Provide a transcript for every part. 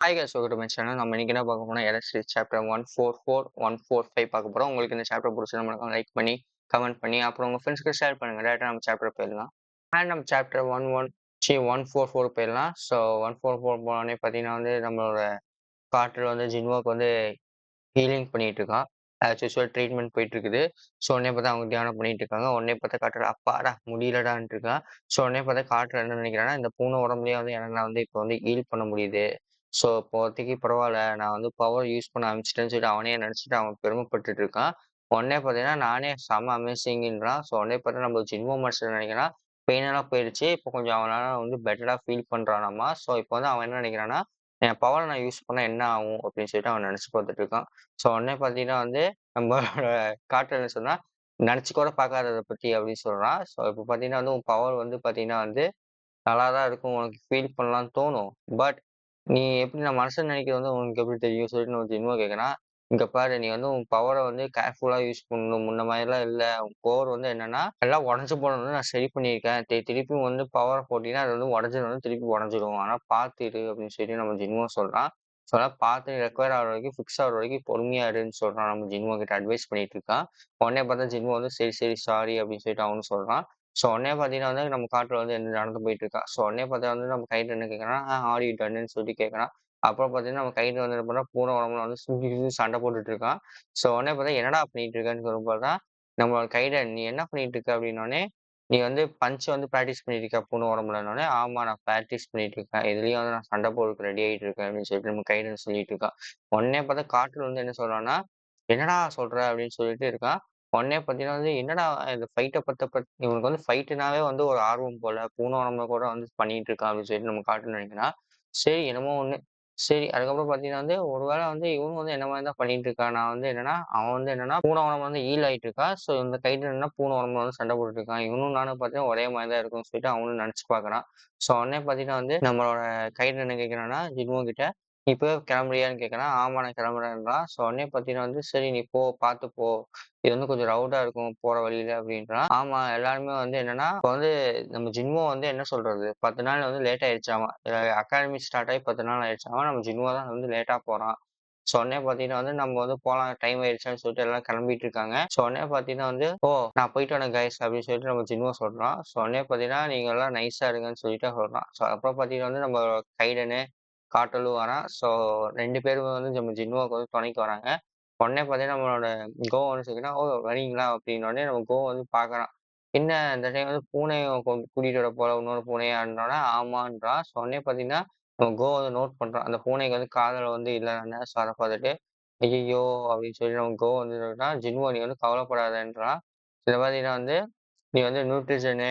Hi guys, welcome to my channel. நம்ம இன்னைக்கு என்ன பார்க்க போறோம்னா எலக்ட்ரிக் சாப்டர் 144, 145 பார்க்க போறோம். உங்களுக்கு இந்த சாப்டர் பிடிச்சா நம்மளுக்கு லைக் பண்ணி, கமெண்ட் பண்ணி, அப்புறம் உங்க ஃப்ரெண்ட்ஸ்க்கு ஷேர் பண்ணுங்க. டேரக்டா நம்ம சாப்டர் போயிடலாம். நம்ம சாப்டர் 114 போயிடலாம். ஸோ 144 போனோடனே பார்த்தீங்கன்னா நம்மளோட கார்ட்டர் ஜின்வோக்கு ஹீலிங் பண்ணிட்டு இருக்கான். ஆஸ் யூசுவல் ட்ரீட்மெண்ட் போயிட்டு இருக்குது. ஸோ உடனே பார்த்தா அவங்க தியானம் பண்ணிட்டு இருக்காங்க. உடனே பார்த்தா காட்டுற அப்பாடா முடியலடான்ட்டு இருக்கான். ஸோ உடனே பார்த்தா காட்டுற என்ன நினைக்கிறான்னா, இந்த பூனை உடம்புலயே எனக்கு இப்போ ஹீல் பண்ண முடியுது. ஸோ இப்போதைக்கு பரவாயில்ல, நான் பவர் யூஸ் பண்ண ஆரம்பிச்சிட்டேன்னு சொல்லிட்டு அவனே நினைச்சிட்டு அவன் பெருமைப்பட்டுட்டு இருக்கான். உடனே பார்த்தீங்கன்னா நானே செம அமேசிங்ன்றான். ஸோ உடனே பார்த்தா நம்ம ஜின்வோ மாஸ்டர் நினைக்கிறான், பெயின் எல்லாம் போயிடுச்சு, இப்போ கொஞ்சம் அவனால பெட்டரா ஃபீல் பண்றானாமா. ஸோ இப்போ அவன் என்ன நினைக்கிறான்னா, என் பவரை நான் யூஸ் பண்ணா என்ன ஆகும் அப்படின்னு சொல்லிட்டு அவன் நினைச்சு பார்த்துட்டு இருக்கான். ஸோ உடனே பார்த்தீங்கன்னா நம்மளோட காட்டு என்ன சொன்னா, நினைச்சு கூட பார்க்காதத பத்தி அப்படின்னு சொல்றான். ஸோ இப்போ பார்த்தீங்கன்னா உன் பவர் பார்த்தீங்கன்னா நல்லா தான் இருக்கும். உனக்கு ஃபீல் பண்ணலாம்னு தோணும். பட் நீ எப்படி நான் மனசுல நினைக்கிறது உனக்கு எப்படி தெரியும் சொல்லிட்டு நம்ம ஜின்வோ கேட்கறான். இங்க பாரு, நீ உன் பவர கேர்ஃபுல்லா யூஸ் பண்ணணும். முன்ன மாதிரிலாம் இல்ல. உன் பவர் என்னன்னா, எல்லாம் உடைஞ்சு போனது நான் சரி பண்ணியிருக்கேன். திருப்பியும் பவர போட்டீங்கன்னா அது உடைஞ்சது திருப்பி உடைஞ்சிரும். ஆனா பார்த்து இரு அப்படின்னு சொல்லி நம்ம ஜின்வோ சொல்றான். ஸோ அதெல்லாம் பார்த்து ரெக்கவர் ஆகுற வரைக்கும், ஃபிக்ஸ் ஆகுற வரைக்கும் பொறுமையா இருன்னு சொல்றான். நம்ம ஜின்வோ கிட்ட அட்வைஸ் பண்ணிட்டு இருக்கான். உடனே பார்த்தா ஜின்வோ சரி சரி சாரி அப்படின்னு சொல்லிட்டு அவனும் சொல்றான். ஸோ உடனே பார்த்தீங்கன்னா நம்ம காட்டுல என்ன நடந்து போயிட்டு இருக்கா. ஸோ உடனே பார்த்தா நம்ம கைடு என்ன கேட்கறான், ஆர் யூ டன்னுன்னு சொல்லிட்டு கேட்கறான். அப்புறம் பார்த்தீங்கன்னா நம்ம கைடு என்ன பண்ணா, பூனை உடம்புல சுத்தி சுத்தி சண்டை போட்டுட்டு இருக்கான். ஸோ உடனே பார்த்தா என்னடா பண்ணிட்டு இருக்கேன்னு சொல்லும்போது தான் நம்மளோட கைடன், நீ என்ன பண்ணிட்டு இருக்க அப்படின்னோடனே, நீ பஞ்ச் ப்ராக்டிஸ் பண்ணிட்டு இருக்க பூனை உடம்புலன்னோடனே, ஆமா நான் ப்ராக்டிஸ் பண்ணிட்டு இருக்கேன், இதுலயும் நான் சண்டை போடுறதுக்கு ரெடி ஆகிட்டு இருக்கேன் அப்படின்னு சொல்லிட்டு நம்ம கைடன் சொல்லிட்டு இருக்கான். உடனே பார்த்தா காட்டுல என்ன சொல்றான்னா, என்னடா சொல்ற அப்படின்னு சொல்லிட்டு இருக்கான். உடனே பார்த்தீங்கன்னா என்னடா இந்த ஃபைட்ட இவனுக்கு ஃபைட்டுனாவே ஒரு ஆர்வம் போல. பூனை உடம்புல கூட பண்ணிட்டு இருக்கான் அப்படின்னு சொல்லிட்டு நம்ம காட்டுன்னு நினைக்கிறான். சரி என்னமோ ஒண்ணு. சரி அதுக்கப்புறம் பார்த்தீங்கன்னா ஒருவேளை இவனும் என்ன மாதிரி தான் பண்ணிட்டு இருக்கான். நான் என்னன்னா, அவன் என்னன்னா பூனை உடம்புல ஹீல் ஆயிட்டு இருக்கான். ஸோ இந்த கைட்டு என்னன்னா பூனை உடம்புல சண்டை போட்டுட்டு இருக்கான். இவனும் நானும் பார்த்தீங்கன்னா ஒரே மாதிரி தான் இருக்கும்னு சொல்லிட்டு அவனும் நினைச்சு பார்க்கறான். ஸோ உடனே பார்த்தீங்கன்னா நம்மளோட கைட்டு என்ன கேட்கிறான்னா ஜின்வோ கிட்ட, "நீ இப்பவே கிளம்புறியான்னு?" கேட்கறான். ஆமா நான் கிளம்புறேன்றான். ஸோ உடனே பார்த்தீங்கன்னா சரி நீ போ, பார்த்து போ, இது கொஞ்சம் ரவுடா இருக்கும் போற வழியில அப்படின்றான். ஆமா எல்லாருமே என்னன்னா, இப்போ நம்ம ஜின்வோ என்ன சொல்றது, 10 நாள் லேட் ஆயிடுச்சாமா. அகாடமி ஸ்டார்ட் ஆகி 10 நாள் ஆயிடுச்சாமா. நம்ம ஜின்வோ தான் லேட்டா போறான். ஸோ உடனே பார்த்தீங்கன்னா நம்ம போலாம், டைம் ஆயிடுச்சான்னு சொல்லிட்டு எல்லாம் கிளம்பிட்டு இருக்காங்க. ஸோ உடனே பார்த்தீங்கன்னா ஓ நான் போயிட்டு வரேன் கைஸ் அப்படின்னு சொல்லிட்டு நம்ம ஜின்வோ சொல்றான். ஸோ உடனே பார்த்தீங்கன்னா நீங்க எல்லாம் நைஸா இருங்கன்னு சொல்லிட்டு சொல்றான். ஸோ அப்புறம் பார்த்தீங்கன்னா நம்ம கைடனு காட்டலும் வரான். ஸோ 2 பேரும் நம்ம ஜின்வோக்கு துணைக்கு வராங்க. உடனே பார்த்தீங்கன்னா நம்மளோட கோ சொல்லினா, "ஓ வரீங்களா?" அப்படின்னோடனே நம்ம கோ பார்க்குறான். என்ன இந்த டைம் பூனைய கூட்டிட்டு வர போல இன்னொரு பூனையான்னோனே, ஆமான்றான். ஸோ உடனே பார்த்தீங்கன்னா, நம்ம கோ நோட் பண்றான். அந்த பூனைக்கு காதுல இல்ல. ஸோ அத பார்த்துட்டு, "ஐயய்யோ!" அப்படின்னு சொல்லி நம்ம கோ சொல்றான். "ஜின்வோ நீ கவலைப்படாதன்றான். இத பார்த்தீங்கன்னா நீ நியூட்ரிஷனு,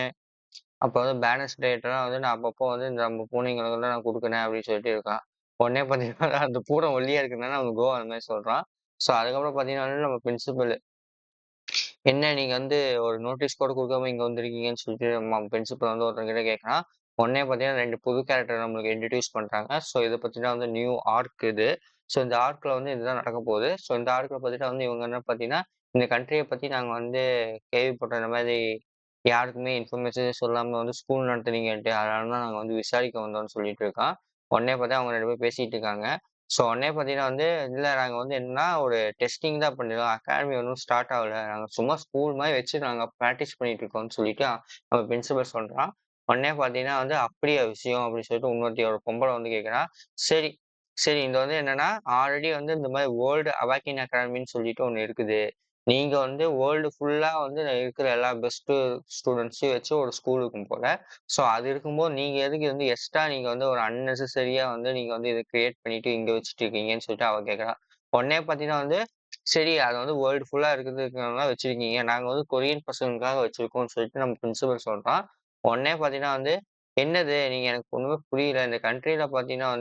அப்போ பேலன்ஸ் டயட்லாம் நான் அப்பப்போ இந்த நம்ம பூனைங்களுக்கெல்லாம் நான் குடுக்குறேன்" அப்படின்னு சொல்லிட்டு இருக்கான். உடனே பார்த்தீங்கன்னா அந்த பூனை ஒல்லியா இருக்கிறனால நம்ம கோ அந்த மாரி சொல்றான். ஸோ அதுக்கப்புறம் பார்த்தீங்கன்னா நம்ம பிரின்சிபல், என்ன நீங்க ஒரு நோட்டீஸ் கூட குடுக்காம இங்க வந்திருக்கீங்கன்னு சொல்லிட்டு நம்ம பிரின்சிபல் ஒருத்தர்கிட்ட கேட்கறான். உடனே பார்த்தீங்கன்னா 2 புது கேரக்டர் நம்மளுக்கு இன்ட்ரோடியூஸ் பண்றாங்க. ஸோ இத பத்தின நியூ ஆர்க் இது. ஸோ இந்த ஆர்க்ல இதுதான் நடக்க போகுது. ஸோ இந்த ஆர்க்ல பார்த்துட்டு இவங்க என்ன பார்த்தீங்கன்னா, இந்த கண்ட்ரிய பத்தி நாங்க கேள்விப்பட்டோம். இந்த மாதிரி யாருக்குமே இன்ஃபர்மேஷனே சொல்லாம ஸ்கூல் நடத்துறீங்கன்ட்டு. அதனால தான் நாங்க விசாரிக்க வந்தோம்னு சொல்லிட்டு இருக்கான். உடனே பார்த்தா அவங்க 2 பேரும் பேசிட்டு இருக்காங்க. ஸோ உடனே பார்த்தீங்கன்னா இல்ல நாங்க என்னன்னா ஒரு டெஸ்டிங் தான் பண்ணிருக்கோம். அகாடமி ஒன்னும் ஸ்டார்ட் ஆகல. நாங்க சும்மா ஸ்கூல் மாரி வச்சு நாங்க பிராக்டிஸ் பண்ணிட்டு இருக்கோம்னு சொல்லிட்டு நம்ம பிரின்சிபல் சொல்றான். உடனே பார்த்தீங்கன்னா அப்படியா விஷயம் அப்படின்னு சொல்லிட்டு இன்னொருத்தி ஒரு பொம்பளை கேட்கிறா. சரி, சரி இந்த என்னன்னா ஆல்ரெடி இந்த மாரி வேர்ல்டு அவாக்கின் அகாடமின்னு சொல்லிட்டு ஒண்ணு இருக்குது. நீங்க வேர்ல்டு ஃபுல்லா இருக்கிற எல்லா பெஸ்ட் ஸ்டூடண்ட்ஸையும் வச்சு ஒரு ஸ்கூல் இருக்கும் போல. ஸோ அது இருக்கும்போது நீங்க எதுக்கு எக்ஸ்ட்ரா நீங்க ஒரு அன்னெசசரியா நீங்க இத கிரியேட் பண்ணிட்டு இங்க வச்சுட்டு இருக்கீங்கன்னு சொல்லிட்டு அவ கேட்கறா. உடனே பார்த்தீங்கன்னா சரி அது வேர்ல்டு ஃபுல்லா இருக்கிறதுக்காக வச்சிருக்கீங்க. நாங்க கொரியன் பசங்களுக்காக வச்சிருக்கோம்னு சொல்லிட்டு நம்ம பிரின்சிபல் சொல்றான். உடனே பார்த்தீங்கன்னா என்னது நீங்க எனக்கு ஒண்ணுமே புரியல. இந்த கண்ட்ரில பார்த்தீங்கன்னா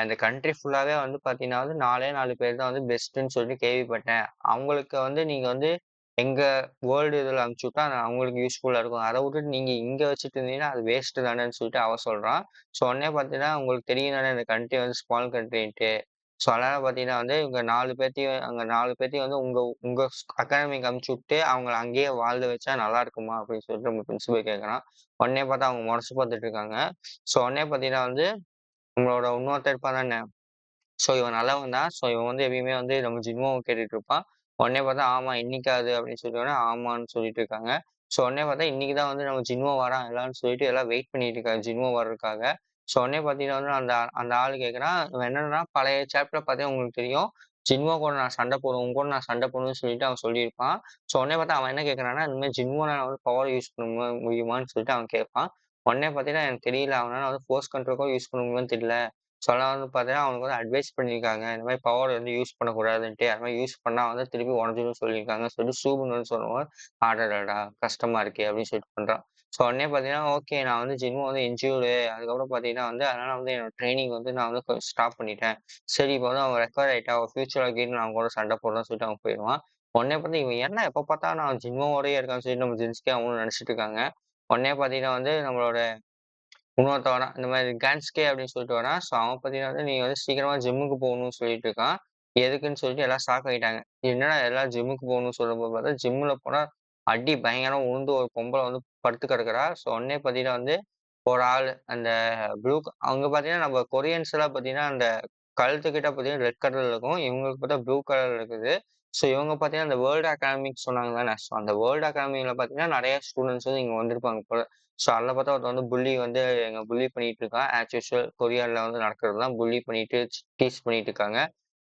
இந்த கண்ட்ரி ஃபுல்லாவே பார்த்தீங்கன்னா 4 பேர் தான் பெஸ்ட்டுன்னு சொல்லிட்டு கேள்விப்பட்டேன். அவங்களுக்கு நீங்க எங்க வேர்ல்டு இதுல அனுப்பிச்சு விட்டா அவங்களுக்கு யூஸ்ஃபுல்லா இருக்கும். அத விட்டுட்டு நீங்க இங்க வச்சுட்டு இருந்தீங்கன்னா அது வேஸ்ட் தானேன்னு சொல்லிட்டு அவன் சொல்றான். ஸோ உடனே பார்த்தீங்கன்னா உங்களுக்கு தெரியும் தானே இந்த கண்ட்ரி ஸ்மால் கண்ட்ரின்ட்டு. ஸோ அதனால பார்த்தீங்கன்னா இவங்க 4 பேத்தையும் அங்க 4 பேத்தையும் உங்க உங்க அகாடமிக்கு அனுப்பிச்சு விட்டு அவங்கள அங்கேயே வாழ வச்சா நல்லா இருக்குமா அப்படின்னு சொல்லிட்டு நம்ம பிரின்சிபல் கேட்கறான். உடனே பார்த்தா அவங்க முறைச்சு பார்த்துட்டு இருக்காங்க. ஸோ உடனே பார்த்தீங்கன்னா நம்மளோட இன்னொருத்தன் இருப்பான் தானே! ஸோ இவன் நல்லவன் தான். ஸோ இவன் வந்து எப்பயுமே வந்து நம்ம ஜின்வோவ கேட்டுட்டு இருப்பான். உடனே பார்த்தா, ஆமா இன்னைக்காது அப்படின்னு சொன்னோனே, ஆமான்னு சொல்லிட்டு இருக்காங்க. ஸோ உடனே பார்த்தா இன்னைக்கு தான் வந்து நம்ம ஜின்வோ வரான் எல்லாம்ன்னு சொல்லிட்டு எல்லாம் வெயிட் பண்ணிட்டு இருக்காங்க ஜின்வோ வர்றதுக்காக. ஸோ உடனே பார்த்தீங்கன்னா வந்து அந்த அந்த ஆளு கேட்குறான், இவன் என்னன்னா பழைய சாப்டர்ல பார்த்தீங்கன்னா உங்களுக்கு தெரியும். ஜின்வோ கூட நான் சண்டை போடுவேன், உன் கூட நான் சண்டை போடுவேன்னு சொல்லிட்டு அவன் சொல்லியிருப்பான். ஸோ உடனே பார்த்தா அவன் என்ன கேட்குறான்னா, இந்த மாரி ஜின்வோனால வந்து பவர் யூஸ் பண்ண முடியுமான்னு சொல்லிட்டு அவன் கேட்பான். உடனே பார்த்தீங்கன்னா எனக்கு தெரியல. அவனால வந்து ஃபோர்ஸ் கண்ட்ரோலுக்கும் யூஸ் பண்ண முடியுமான்னு தெரியல. சொல்ல வந்து பார்த்தீங்கன்னா, அவனுக்கு வந்து அட்வைஸ் பண்ணியிருக்காங்க. இந்த மாரி பவர் வந்து யூஸ் பண்ணக்கூடாதுன்ட்டு. அது மாரி யூஸ் பண்ணா வந்து திருப்பி உடைஞ்சிரும்னு சொல்லியிருக்காங்கன்னு சொல்லிட்டு சூபுன்னு வந்து சொல்லும்போது, அடடடா! கஷ்டமா இருக்கே! அப்படின்னு சொல்லிட்டு பண்றான். ஸோ உடனே பார்த்தீங்கன்னா, ஓகே நான் வந்து ஜிம் வந்து இன்ஜூர்டு அதுக்கப்புறம் பார்த்தீங்கன்னா வந்து அதனால வந்து என்னோட ட்ரெய்னிங் வந்து நான் வந்து கொஞ்சம் ஸ்டாப் பண்ணிட்டேன். சரி இப்போ வந்து அவன் ரெக்கவர் ஆயிட்டா, அவன் ஃபியூச்சர்ல அகைன் நான் அவன் கூட சண்டை போடுறேன்னு சொல்லிட்டு அவன் போயிருவான். உடனே பார்த்து இவன் என்ன எப்ப பார்த்தாலும் நான் ஜிம்மோடயே இருக்கான்னு சொல்லிட்டு நம்ம ஜென்ஸ்கே அவங்களும் நினைச்சிட்டு இருக்காங்க. உடனே பார்த்தீங்கன்னா வந்து நம்மளோட இன்னொருத்தன் வரான். இந்த மாரி கேன்ஸ்கே அப்படின்னு சொல்லிட்டு வரான். ஸோ அவன் பார்த்தீங்கன்னா வந்து, "நீ வந்து சீக்கிரமா ஜிம்முக்கு போகணும்னு" சொல்லிட்டு இருக்கான். எதுக்குன்னு சொல்லிட்டு எல்லாம் ஷாக் ஆயிட்டாங்க. என்னடா எல்லாரும் ஜிம்முக்கு போகணும்னு சொல்லும்போது பார்த்தா, ஜிம்முல போனா அடி பயங்கரமா உழுந்து ஒரு பொம்பள வந்து படுத்து கிடக்குறா. ஸோ உடனே பார்த்தீங்கன்னா வந்து, ஒரு ஆளு அந்த அங்க பார்த்தீங்கன்னா நம்ம கொரியன்ஸ்லாம் பார்த்தீங்கன்னா, அந்த கழுத்துக்கிட்ட பார்த்தீங்கன்னா ரெட் கலர்ல இருக்கும். இவங்களுக்கு பார்த்தா ப்ளூ கலர்ல இருக்குது. ஸோ இவங்க பார்த்தீங்கன்னா, அந்த வேர்ல்ட் அகாடமிக் சொன்னாங்க தானே. ஸோ அந்த வேர்ல்ட் அகாடமில பார்த்தீங்கன்னா, நெறைய ஸ்டூடண்ட்ஸ் வந்து இங்க வந்திருப்பாங்க போல. ஸோ அதில பார்த்தா ஒருத்தன் வந்து புல்லி வந்து எங்க புல்லி பண்ணிட்டு இருக்கான். ஆஸ் யூசுவல் கொரியால வந்து நடக்கிறது தான். புல்லி பண்ணிட்டு டீஸ் பண்ணிட்டு இருக்காங்க.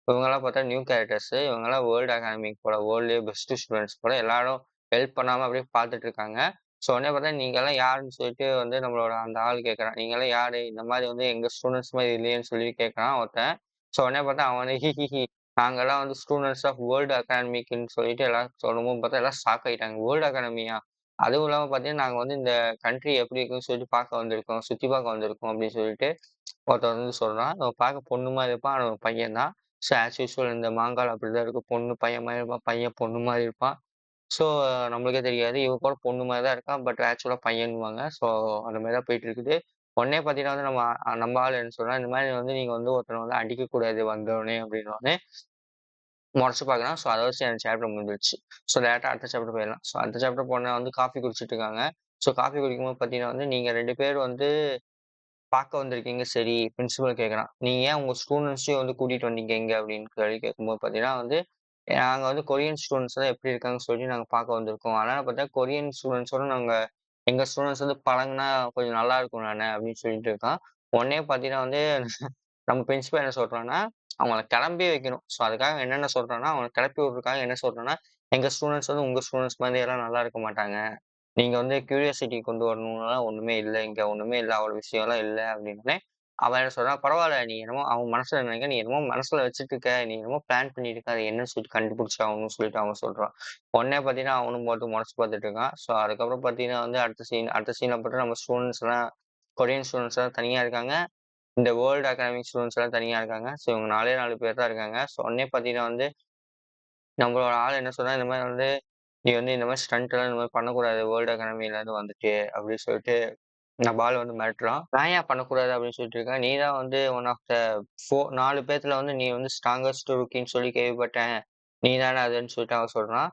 இவங்கலாம் பார்த்தா நியூ கேரக்டர்ஸ். இவங்கலாம் வேர்ல்ட் அகாடமிக் போல. வேர்ல்ட்லயே பெஸ்ட் ஸ்டூடண்ட்ஸ் போல. எல்லாரும் ஹெல்ப் பண்ணாம அப்படியே பார்த்துட்டு இருக்காங்க. ஸோ உடனே பார்த்தா நீங்கலாம் யாருன்னு சொல்லிட்டு வந்து நம்மளோட அந்த ஆள் கேட்கறான். நீங்கலாம் யாரு? இந்த மாரி வந்து எங்க ஸ்டூடண்ட்ஸ் மாரி இல்லையேன்னு சொல்லி கேட்கறான் ஒருத்தன். ஸோ உடனே பார்த்தா அவன் வந்து ஹிஹிஹி நாங்கலாம் வந்து ஸ்டூடண்ட்ஸ் ஆஃப் வேர்ல்ட் அகாடமிக்ன்னு சொல்லிட்டு எல்லாரும் சொல்லும்போது பார்த்தா எல்லாம் ஷாக் ஆயிட்டாங்க. World academia? அதுவும் இல்லாம பார்த்தீங்கன்னா, நாங்க வந்து இந்த கண்ட்ரி எப்படி இருக்குன்னு சொல்லிட்டு பார்க்க வந்திருக்கோம். சுத்தி பார்க்க வந்திருக்கோம் அப்படின்னு சொல்லிட்டு ஒருத்தன் வந்து சொல்றான். அவன் பார்க்க பொண்ணு மாரி இருப்பான். ஆனா அவன் பையன் தான். ஸோ ஆஸ் யூசுவல் இந்த மாங்கால அப்படிதான் இருக்கும். பொண்ணு பையன் மாரி இருப்பான். பையன் பொண்ணு மாரி இருப்பான். ஸோ நம்மளுக்கே தெரியாது. இவன் கூட பொண்ணு மாரி தான் இருக்கான். பட் ஆக்சுவலா பையன்னுவாங்க. ஸோ அந்த மாரி தான் போயிட்டு இருக்குது. உடனே பார்த்தீங்கன்னா வந்து நம்ம ஆளு என்ன சொல்றான், இந்த மாரி வந்து நீங்க வந்து ஒருத்தன வந்து அடிக்கக்கூடாது வந்தோனே அப்படின்னோனே மொறச்சு பார்க்குறான். ஸோ அத வச்சு அந்த சாப்டர் முடிஞ்சிருச்சு. ஸோ டைரக்ட்டா அடுத்த சாப்டர் போயிடலாம். ஸோ அடுத்த சாப்டர் போனா வந்து காஃபி குடிச்சிட்டு இருக்காங்க. ஸோ காஃபி குடிக்கும்போது பார்த்தீங்கன்னா வந்து, நீங்க 2 பேர் வந்து பார்க்க வந்திருக்கீங்க சரி, பிரின்சிபல் கேட்குறான். நீங்க ஏன் உங்க ஸ்டூடண்ட்ஸையும் வந்து கூட்டிட்டு வந்தீங்க இங்க அப்படின்னு கேள்வி கேட்கும்போது பார்த்தீங்கன்னா வந்து, நாங்க வந்து கொரியன் ஸ்டூடண்ட்ஸ்லாம் எப்படி இருக்காங்கன்னு சொல்லி நாங்க பார்க்க வந்திருக்கோம். அதனால பார்த்தா கொரியன் ஸ்டூடண்ட்ஸோட நாங்க எங்க ஸ்டூடண்ட்ஸ் வந்து பழகுனா கொஞ்சம் நல்லா இருக்கும் தானே அப்படின்னு சொல்லிட்டு இருக்கான். உடனே பார்த்தீங்கன்னா வந்து நம்ம பிரின்சிபல் என்ன சொல்றான்னா, அவங்கள கிளம்பி வைக்கணும். ஸோ அதுக்காக என்னென்ன சொல்றேன்னா, அவங்கள கிளப்பி விடுறதுக்காக என்ன சொல்றேன்னா, எங்க ஸ்டூடண்ட்ஸ் வந்து உங்க ஸ்டூடண்ட்ஸ் மாதிரி எல்லாம் நல்லா இருக்க மாட்டாங்க. நீங்க வந்து கியூரியாசிட்டி கொண்டு வரணும்லாம் ஒண்ணுமே இல்ல. இங்க ஒண்ணுமே இல்ல. அவ்வளோ விஷயம்லாம் இல்ல அப்டின்னோனே, அவன் என்ன சொல்றான், "பரவால்ல நீ என்னமோ அவன் மனசுல நினைக்க, நீ என்னமோ மனசுல வச்சுட்டு இருக்க. நீ என்னமோ பிளான் பண்ணிட்டு இருக்க. அது என்னன்னு சொல்லிட்டு கண்டுபிடிச்சாகணும்னு" சொல்லிட்டு அவன் சொல்றான். உடனே பார்த்தீங்கன்னா, அவனும் போட்டு முறைச்சு பார்த்துட்டு இருக்கான். ஸோ அதுக்கப்புறம் பார்த்தீங்கன்னா வந்து அடுத்த சீன்ல பாத்தா நம்ம ஸ்டூடண்ட்ஸ்லாம் கொரியன் ஸ்டூடண்ட்ஸ்லாம் தனியா இருக்காங்க. இந்த வேர்ல்ட் அகாடமிக் ஸ்டூடண்ட்ஸ் எல்லாம் தனியா இருக்காங்க. ஸோ இவங்க 4 பேர் தான் இருக்காங்க. ஸோ உடனே பார்த்தீங்கன்னா வந்து, நம்மளோட ஆள் என்ன சொன்னா, இந்த மாரி வந்து, "நீ வந்து இந்த மாரி ஸ்டண்ட்லாம் இந்த மாரி பண்ணக்கூடாது. வேர்ல்ட் அகாடமிலேருந்து வந்துட்டு" அப்படின்னு சொல்லிட்டு நம்ம ஆள் வந்து மிரட்டுறான். "நான் ஏன் பண்ணக்கூடாது?" அப்படின்னு சொல்லிட்டு இருக்கேன். "நீ தான் வந்து ஒன் ஆஃப் த 4 பேத்துல வந்து நீ வந்து ஸ்ட்ராங்கஸ்ட் ரூக்கின்னு சொல்லி கேள்விப்பட்டேன். நீ தானே அதுன்னு" சொல்லிட்டு அவன் சொல்றான்.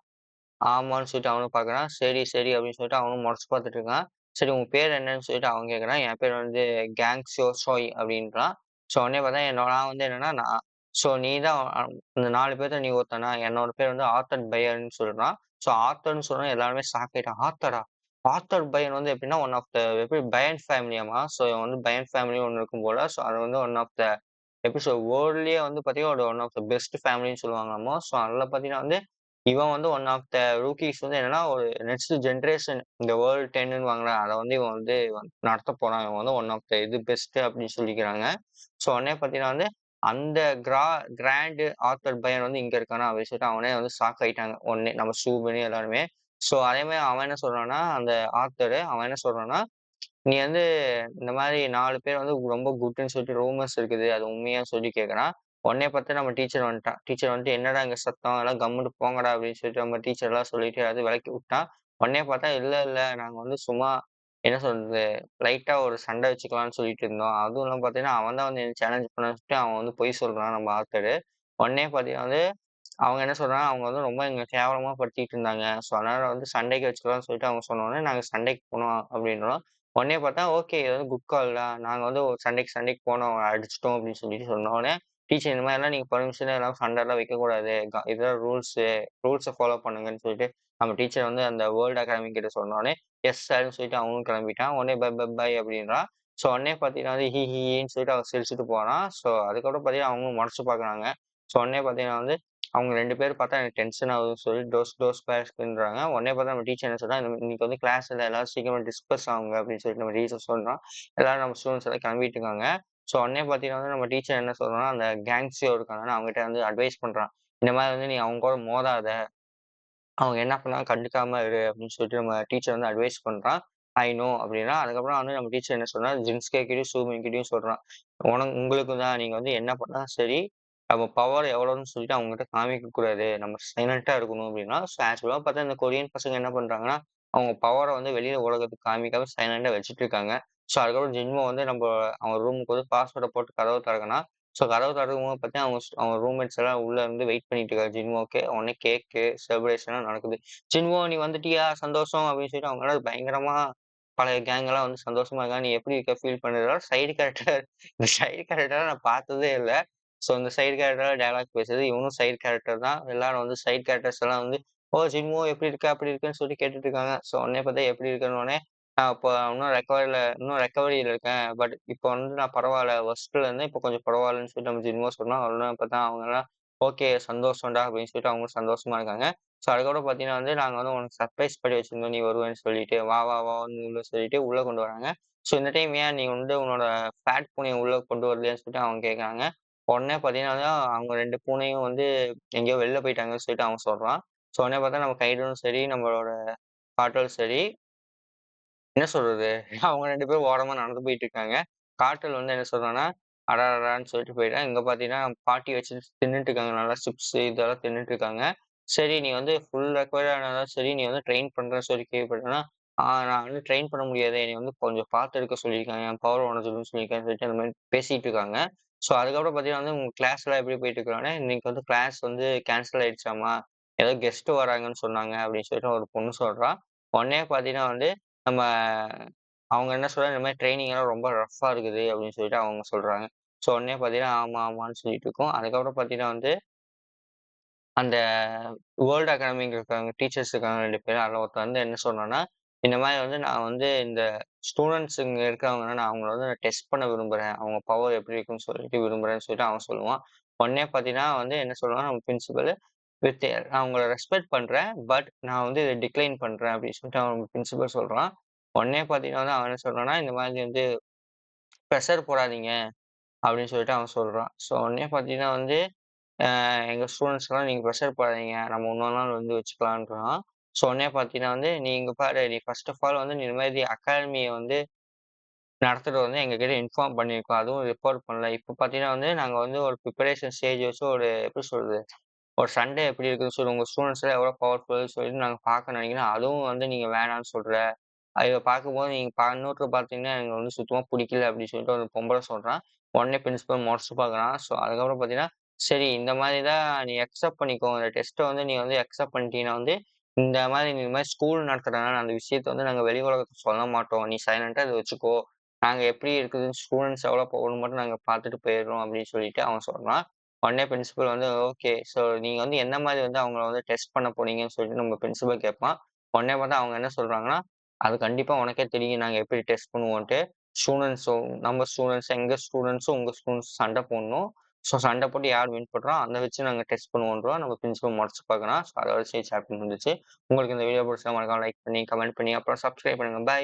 ஆமான்னு சொல்லிட்டு அவனும் பார்க்குறான். சரி, சரி அப்படின்னு சொல்லிட்டு அவனும் முறைச்சு பார்த்துட்டு இருக்கான். சரி உன் பேர் என்னன்னு சொல்லிட்டு அவன் கேட்குறான். என் பேர் வந்து கேங் ஷோய் அப்படின்றான். ஸோ உடனே பார்த்தா நான் வந்து என்னன்னா, ஸோ நீ தான் இந்த 4 பேர்த்துல நீ ஒருத்தனா? என்னோட பேர் வந்து ஆர்தர் பையர்ன்னு சொல்றான். ஸோ ஆர்தர்ன்னு சொன்னோனே எல்லாருமே ஷாக் ஆயிட்டாங்க. ஆர்தரா? ஆர்தர் பையன் வந்து எப்படின்னா ஒன் ஆஃப் த எப்படி பயன் ஃபேமிலியாமா? ஸோ இவன் வந்து பயன் ஃபேமிலின்னு ஒண்ணு இருக்கும் போல. ஸோ அது வந்து ஒன் ஆஃப் த எப்படி வேர்ல்ட்லயே வந்து பார்த்தீங்கன்னா, ஒரு ஒன் ஆஃப் த பெஸ்ட் ஃபேமிலின்னு சொல்லுவாங்களாமா. ஸோ அதில பார்த்தீங்கன்னா வந்து இவன் வந்து ஒன் ஆஃப் த ரூக்கீஸ் வந்து என்னன்னா, ஒரு நெக்ஸ்ட் ஜெனரேஷன் இந்த வேர்ல்ட் 10ன்னுவாங்கல்ல, அத வந்து இவன் வந்து நடத்தப் போறான். இவன் வந்து ஒன் ஆஃப் த இது பெஸ்ட் அப்படின்னு சொல்லிக்கிறாங்க. ஸோ உடனே பார்த்தீங்கன்னா வந்து, அந்த கிராண்ட் ஆத்தர் பையன் வந்து இங்க இருக்கானா அப்படின்னு சொல்லிட்டு அவனே வந்து ஷாக் ஆயிட்டாங்க. உடனே நம்ம ஷூபனி எல்லாருமே. ஸோ அதே மாரி அவன் என்ன சொல்றான்னா, அந்த ஆத்தரு அவன் என்ன சொல்றான்னா, "நீ வந்து இந்த மாரி 4 பேர் வந்து ரொம்ப குட்ன்னு சொல்லிட்டு ரூமர்ஸ் இருக்குது. அது உண்மையான்னு?" சொல்லி கேட்கறான். உடனே பார்த்து நம்ம டீச்சர் வந்துட்டான். டீச்சர் வந்துட்டு, "என்னடா இங்க சத்தம்? எல்லாம் கம்முனு போங்கடா" அப்படின்னு சொல்லிட்டு நம்ம டீச்சர்லாம் சொல்லிட்டு எல்லாத்தையும் விலக்கி விட்டான். உடனே பார்த்தா, "இல்ல, இல்ல நாங்க வந்து சும்மா என்ன சொல்றது, லைட்டா ஒரு சண்டை வச்சுக்கலாம்னு சொல்லிட்டு இருந்தோம். அதுவும் இல்லாம பார்த்தீங்கன்னா, அவன் தான் வந்து என்ன சேலஞ்ச் பண்ணான்னு சொல்லிட்டு அவன் வந்து பொய் சொல்றான் நம்ம ஆத்தரு. உடனே பார்த்தீங்கன்னா வந்து அவங்க என்ன சொல்றாங்க, அவங்க வந்து ரொம்ப எங்கள கேவலமா படுத்திட்டு இருந்தாங்க. ஸோ அதனால வந்து சண்டைக்கு வச்சுக்கலாம்னு சொல்லிட்டு அவங்க சொன்னோனே, நாங்க சண்டைக்கு போனோம் அப்படின்றோம். உடனே பார்த்தா ஓகே இது வந்து குட் கால் தான். நாங்க வந்து ஒரு சண்டைக்கு சண்டைக்கு போனோம். அடிச்சுட்டோம் அப்படின்னு சொல்லிட்டு சொன்னோனே, டீச்சர் இந்த மாதிரிலாம் நீங்க பெர்மிஷன் எல்லாம் சண்டைலாம் வைக்கக்கூடாது. இதுதான் ரூல்ஸ ஃபாலோ பண்ணுங்கன்னு சொல்லிட்டு நம்ம டீச்சர் வந்து அந்த வேர்ல்ட் அகாடமி கிட்ட சொன்னோனே, எஸ் சார்ன்னு சொல்லிட்டு அவனும் கிளம்பிட்டான். உடனே பை பை பை அப்படின்றான். ஸோ உடனே பார்த்தீங்கன்னா வந்து ஹின்னு சொல்லிட்டு அவன் சிரிச்சுட்டு போனான். ஸோ அதுக்கப்புறம் பார்த்தீங்கன்னா அவங்களும் முறைச்சு பார்க்குறாங்க. ஸோ உடனே பார்த்தீங்கன்னா வந்து அவங்க 2 பேரும் பார்த்தா எனக்கு டென்ஷன் ஆகுதுன்னு சொல்லி டோஸ் டோஸ் கிளாஸ்க்குன்றாங்க. உடனே பார்த்தா நம்ம டீச்சர் என்ன சொல்றா, இன்னைக்கு வந்து கிளாஸ்ல எல்லாரும் சீக்கிரமா டிஸ்பர்ஸ் ஆகுங்க அப்படின்னு சொல்லிட்டு நம்ம டீச்சர் சொல்றோம். எல்லாரும் நம்ம ஸ்டூடண்ட்ஸ் எல்லாம் கிளம்பிட்டு இருக்காங்க. ஸோ உடனே பார்த்தீங்கன்னா வந்து நம்ம டீச்சர் என்ன சொல்றோம்னா, அந்த கேங்ஸ்யோ இருக்காங்கன்னு அவங்ககிட்ட வந்து அட்வைஸ் பண்றான். இந்த மாதிரி வந்து நீ அவங்க கூட மோதாத. அவங்க என்ன பண்ணாலும் கண்டுக்காம இரு அப்படின்னு சொல்லிட்டு நம்ம டீச்சர் வந்து அட்வைஸ் பண்றான். ஐ நோ அப்படின்னா, அதுக்கப்புறம் வந்து நம்ம டீச்சர் என்ன சொல்றா, ஜின்ஸ்கே கிட்டயும், சூமின் கிட்டயும் சொல்றான். உங்களுக்கு தான் நீங்க வந்து என்ன பண்ணாலும் சரி, நம்ம பவர் எவ்வளோன்னு சொல்லிட்டு அவங்ககிட்ட காமிக்க கூடாது. நம்ம சைலன்ட்டா இருக்கணும் அப்படின்னா, ஸோ ஆக்சுவலா பார்த்தா இந்த கொரியன் பசங்க என்ன பண்றாங்கன்னா, அவங்க பவர வந்து வெளியில உலகத்துக்கு காமிக்காம சைலன்ட்டா வச்சுட்டு இருக்காங்க. ஸோ அதுக்கப்புறம் ஜின்மோ வந்து அவன் ரூமுக்கு வந்து பாஸ்வேர்ட போட்டு கதவ திறக்குறான். ஸோ கதவு திறக்கும்போது பார்த்தீங்கன்னா, அவங்க ரூம்மேட்ஸ் எல்லாம் உள்ள இருந்து வெயிட் பண்ணிட்டு இருக்காங்க ஜின்வோக்கு. உடனே கேக்கு, செலிப்ரேஷன்லாம் நடக்குது. "ஜின்வோ நீ வந்துட்டியா? சந்தோஷம்" அப்படின்னு சொல்லிட்டு அவங்கலாம் பயங்கரமா பழைய கேங் எல்லாம் வந்து சந்தோஷமா இருக்காங்க. "நீ எப்படி இருக்க? ஃபீல் பண்ணுற?" சைடு கேரக்டர் இந்த சைடு கேரக்டர நான் பார்த்ததே இல்ல. ஸோ இந்த சைடு கேரக்டர் டயலாக் பேசுது. இவனும் சைடு கேரக்டர் தான். எல்லாரும் வந்து சைடு கேரக்டர்ஸ் எல்லாம் வந்து, "ஓ ஜின்வோ எப்படி இருக்க? அப்படி இருக்கன்னு" சொல்லி கேட்டுட்டு இருக்காங்க. ஸோ உடனே பார்த்தா எப்படி இருக்கன்னோனே, "நான் இப்போ இன்னும் ரெக்கவரியில இருக்கேன். பட் இப்போ வந்து நான் பரவால்ல. வொர்ஸ்ட்ல இருந்தேன். இப்போ கொஞ்சம் பரவாயில்லன்னு" சொல்லிட்டு நம்ம ஜின்வோ சொன்னா, உடனே பார்த்தா அவங்கலாம், "ஓகே சந்தோஷம்டா" அப்படின்னு சொல்லிட்டு அவங்களும் சந்தோஷமா இருக்காங்க. ஸோ அதுக்கப்புறம் பார்த்தீங்கன்னா வந்து, "நாங்க வந்து உனக்கு சர்ப்ரைஸ் பண்ணி வச்சிருந்தோம். நீ வருவேன்னு சொல்லிட்டு, வா வா வான்னு உள்ள சொல்லிட்டு உள்ள கொண்டு வராங்க." ஸோ இந்த டைம் ஏன் நீ வந்து உன்னோட ஃபேட் பூனைய உள்ள கொண்டு வரலையான்னு சொல்லிட்டு அவங்க கேட்கறாங்க. உடனே பார்த்தீங்கன்னா வந்து, அவங்க 2 பூனையும் வந்து எங்கேயோ வெளில போயிட்டாங்கன்னு சொல்லிட்டு அவன் சொல்றான். ஸோ உடனே பார்த்தா நம்ம கைடனும் சரி, நம்மளோட காட்டலும் சரி என்ன சொல்றது? அவங்க 2 பேரும் ஓரமா நடந்து போயிட்டு இருக்காங்க. காட்டுல வந்து என்ன சொல்றான்னா, அடடடான்னு சொல்லிட்டு போயிட்டான். இங்க பார்த்தீங்கன்னா, பாட்டி வச்சு தின்னுட்டு இருக்காங்க. நல்லா சிப்ஸு இதெல்லாம் தின்னுட்டு இருக்காங்க. சரி நீ வந்து ஃபுல் ரெக்கவர் ஆனாதான் சரி, நீ வந்து ட்ரெயின் பண்றேன்னு சொல்லி கேள்விப்பட்டேன்னா, நான் வந்து ட்ரெயின் பண்ண முடியாது. என்னைய வந்து கொஞ்சம் பார்த்து இருக்க சொல்லியிருக்காங்க. என் பவர் உடைஞ்சிடும்னு சொல்லியிருக்காங்கன்னு சொல்லிட்டு அந்த மாரி பேசிட்டு இருக்காங்க. ஸோ அதுக்கப்புறம் பார்த்தீங்கன்னா வந்து, உங்க கிளாஸ்லாம் எப்படி போயிட்டு இருக்குன்னா, இன்னைக்கு வந்து கிளாஸ் வந்து கேன்சல் ஆயிடுச்சாம்மா. ஏதோ கெஸ்ட் வராங்கன்னு சொன்னாங்க அப்படின்னு சொல்லிட்டு ஒரு பொண்ணு சொல்றா. உடனே பார்த்தீங்கன்னா வந்து நம்ம அவங்க என்ன சொல்றாங்க, இந்த மாரி ட்ரெய்னிங் எல்லாம் ரொம்ப ரஃப்பா இருக்குது அப்படின்னு சொல்லிட்டு அவங்க சொல்றாங்க. ஸோ உடனே பார்த்தீங்கன்னா, ஆமா, ஆமான்னு சொல்லிட்டு இருக்கோம். அதுக்கப்புறம் பார்த்தீங்கன்னா வந்து, அந்த வேர்ல்ட் அகாடமிக்கு இருக்காங்க டீச்சர்ஸ் இருக்காங்க 2 பேரு. அதுல ஒருத்தன் வந்து என்ன சொன்னான்னா, இந்த மாரி வந்து நான் வந்து இந்த ஸ்டூடண்ட்ஸ் இங்க இருக்கிறவங்கன்னா, நான் அவங்கள வந்து நான் டெஸ்ட் பண்ண விரும்புறேன். அவங்க பவர் எப்படி இருக்குன்னு சொல்லிட்டு விரும்புறேன்னு சொல்லிட்டு அவன் சொல்லுவான். உடனே பார்த்தீங்கன்னா வந்து என்ன சொல்லுவான் நம்ம பிரின்சிபலு, நான் உங்கள ரெஸ்பெக்ட் பண்றேன். பட் நான் வந்து இத டிக்ளைன் பண்றேன் அப்படின்னு சொல்லிட்டு அவன் பிரின்சிபல் சொல்றான். உடனே பார்த்தீங்கன்னா வந்து அவன் என்ன சொல்றான்னா, இந்த மாதிரி வந்து பிரஷர் போடாதீங்க அப்படின்னு சொல்லிட்டு அவன் சொல்றான். ஸோ உடனே பார்த்தீங்கன்னா வந்து, எங்க ஸ்டூடண்ட்ஸ்லாம் நீங்க பிரஷர் போடாதீங்க. நம்ம இன்னொரு நாள் வந்து வச்சுக்கலான்றான். ஸோ உடனே பார்த்தீங்கன்னா வந்து, நீ இங்க பாரு நீ ஃபர்ஸ்ட் ஆஃப் ஆல் வந்து நீ இந்த மாதிரி அகாடமிய வந்து நடத்துறது வந்து எங்ககிட்ட இன்ஃபார்ம் பண்ணியிருக்கோம். அதுவும் ரிப்போர்ட் பண்ணல. இப்ப பார்த்தீங்கன்னா வந்து, நாங்க வந்து ஒரு பிரிப்பரேஷன் ஸ்டேஜ் வச்சு ஒரு எப்படி சொல்றது? ஒரு சண்டே எப்படி இருக்குன்னு சொல்லி உங்க ஸ்டூடண்ட்ஸ்லாம் எவ்வளோ பவர்ஃபுல் சொல்லிட்டு நாங்க பார்க்க நினைக்கிறோம். அதுவும் வந்து நீங்க வேணான்னு சொல்ற. இத பார்க்கும்போது நீங்க இன்னொருத்தர பார்த்தீங்கன்னா, எனக்கு வந்து சுத்தமா புடிக்கல அப்படின்னு சொல்லிட்டு ஒரு பொம்பள சொல்றான். உடனே பிரின்சிபல் மொறச்சு பார்க்குறான். ஸோ அதுக்கப்புறம் பார்த்தீங்கன்னா, சரி இந்த மாதிரி தான் நீ அக்செப்ட் பண்ணிக்கோ. இந்த டெஸ்ட்ட வந்து நீ வந்து அக்செப்ட் பண்ணிட்டீன்னா வந்து, இந்த மாரி ஸ்கூல் நடத்துறனால அந்த விஷயத்த வந்து நாங்க வெளி உலகத்துக்கு சொல்ல மாட்டோம். நீ சைலன்ட்டா இத வச்சுக்கோ. நாங்க எப்படி இருக்குதுன்னு ஸ்டூடண்ட்ஸ் எவ்வளோ பவர்ன்னு மட்டும் நாங்க பார்த்துட்டு போயிடுறோம் அப்படின்னு சொல்லிட்டு அவன் சொல்றான். உடனே பிரின்சிபல் வந்து ஓகே. ஸோ நீங்க வந்து எந்த மாரி வந்து அவங்கள வந்து டெஸ்ட் பண்ண போறீங்கன்னு சொல்லிட்டு நம்ம பிரின்சிபல் கேட்பான். உடனே பார்த்தா அவங்க என்ன சொல்றாங்கன்னா, அது கண்டிப்பா உனக்கே தெரியும் நாங்க எப்படி டெஸ்ட் பண்ணுவோன்ட்டு. எங்க ஸ்டூடண்ட்ஸும் உங்க ஸ்டூடண்ட்ஸும் சண்டை போடணும். ஸோ சண்டை போட்டு யார் வின் பண்றோம், அத வச்சு நாங்க டெஸ்ட் பண்ணுவோன்றோம். நம்ம பிரின்சிபல் முறைச்சு பார்க்குறான். ஸோ அதோட சாப்டர் முடிஞ்சுச்சு. உங்களுக்கு இந்த வீடியோ பிடிச்சா மறக்காம லைக் பண்ணி, கமெண்ட் பண்ணி, அப்புறம் சப்ஸ்கிரைப் பண்ணுங்க. பாய்.